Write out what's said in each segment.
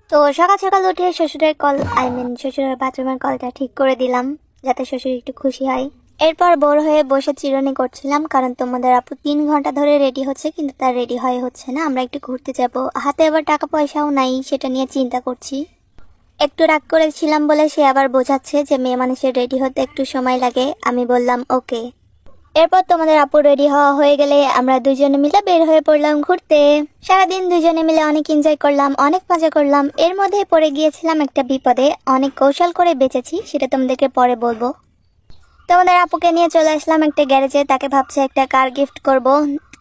তো সকাল সকাল উঠে শ্বশুরের কল শ্বশুরের বাথরুমের কলটা ঠিক করে দিলাম, যাতে শ্বশুর একটু খুশি হয়। এরপর বোর হয়ে বসে চিরুনি করছিলাম, কারণ তোমাদের আপু 3 ঘন্টা ধরে রেডি হচ্ছে, কিন্তু তার রেডি হচ্ছে না। আমরা একটু ঘুরতে যাব, হাতে আবার টাকা পয়সাও নাই, সেটা নিয়ে চিন্তা করছি। একটু রাগ করেছিলাম বলে সে আবার বোঝাচ্ছে যে মেয়ে মানুষের রেডি হতে একটু সময় লাগে। আমি বললাম ওকে। এরপর তোমাদের আপু রেডি হওয়া হয়ে গেলে আমরা দুজনে মিলে বের হয়ে পড়লাম ঘুরতে। সারাদিন দুজনে মিলে অনেক এনজয় করলাম, অনেক মজা করলাম। এর মধ্যে পড়ে গিয়েছিলাম একটা বিপদে, অনেক কৌশল করে বেঁচেছি, সেটা তোমাদেরকে পরে বলবো। তোমাদের আপুকে নিয়ে চলে আসলাম একটা গ্যারেজে। তাকে ভাবছি একটা কার গিফট করব,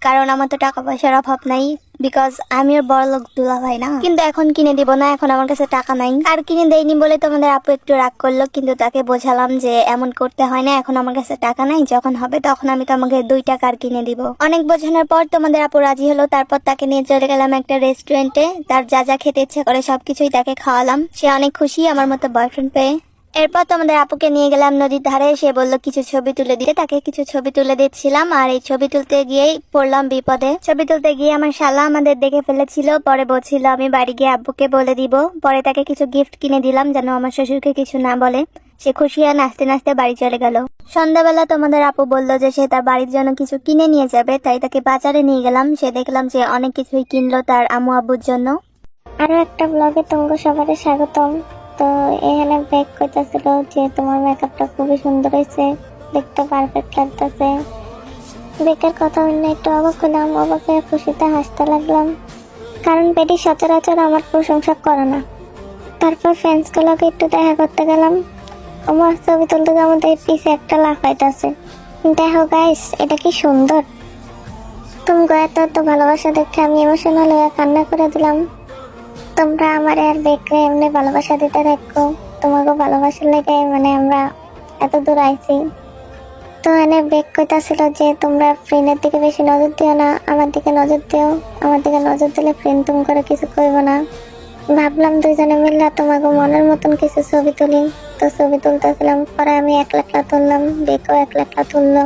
কারণ আমার তো টাকা পয়সার অভাব নাই, বিকজ আমি ওর বড় লোক দুলা ভাই না। কিন্তু এখন কিনে দিব না, এখন আমার কাছে টাকা নাই। আর কিনে দেয়নি বলে তোমাদের আপু একটু রাগ করলো, কিন্তু তাকে বোঝালাম যে এমন করতে হয় না, এখন আমার কাছে টাকা নাই, যখন হবে তখন আমি তোমাকে 2টা কার কিনে দিব। অনেক বোঝানোর পর তোমাদের আপু রাজি হলো। তারপর তাকে নিয়ে চলে গেলাম একটা রেস্টুরেন্টে। তার যা যা খেতে ইচ্ছে করে সবকিছুই তাকে খাওয়ালাম। সে অনেক খুশি আমার মতো বয়ফ্রেন্ড পেয়ে। এরপর তোমাদের আপুকে নিয়ে গেলাম নদীর ধারে। সে বললো কিছু ছবি তুলে দিতে, তাকে কিছু ছবি তুলে দিচ্ছিলাম। আর এই ছবি তুলতে গিয়েই পড়লাম বিপদে। ছবি তুলতে গিয়ে আমার শালা আমাদের দেখে ফেলেছিল, পরে বলছিল আমি বাড়ি গিয়ে আব্বুকে বলে দিব। পরে তাকে কিছু গিফট কিনে দিলাম যেন আমার শ্বশুরকে কিছু না বলে। সে খুশি আর নাচতে নাচতে বাড়ি চলে গেল। সন্ধ্যাবেলা তোমাদের আপু বললো যে সে তার বাড়ির জন্য কিছু কিনে নিয়ে যাবে, তাই তাকে বাজারে নিয়ে গেলাম। সে দেখলাম যে অনেক কিছুই কিনলো তার আম্মু আব্বুর জন্য। আরো একটা ব্লগে তোমাকে সবাই স্বাগতম। তো এখানে ব্যাগ কইতাছিল যে তোমার মেকআপটা খুবই সুন্দর হয়েছে, দেখতে পারফেক্ট লাগতেছে। বেকার কথা অন্য একটু অবাক হলাম, অবাক হয়ে খুশিতে হাসতে লাগলাম, কারণ বেটি সচরাচর আমার প্রশংসা করে না। তারপর ফ্রেন্ডস গুলোকে একটু দেখা করতে গেলাম। আমার ছবি তুলতে আমাদের পিছে একটা লাফাইতেছে। দেখো গাইস, এটা কি সুন্দর। তুমি এত ভালোবাসা দেখে আমি ইমোশনাল হয়ে কান্না করে দিলাম। তোমরা আমার আর বেকরে এমনি ভালোবাসা দিতে থাকো। তোমাকে ভালোবাসার লেগে আমরা এত দূর আইছি। তো এনে বেক কইতাছিল যে তোমরা ফ্রেন্ডের দিকে বেশি নজর দিও না, আমার দিকে নজর দিও। আমার দিকে নজর দিলে ফ্রেন্ড তুমি করে কিছু করবো না। ভাবলাম দুইজনে মিললে তোমাকে মনের মতন কিছু ছবি তুলি। তো ছবি তুলতেছিলাম, পরে আমি একলা তুললাম, বেকও একলা তুললো।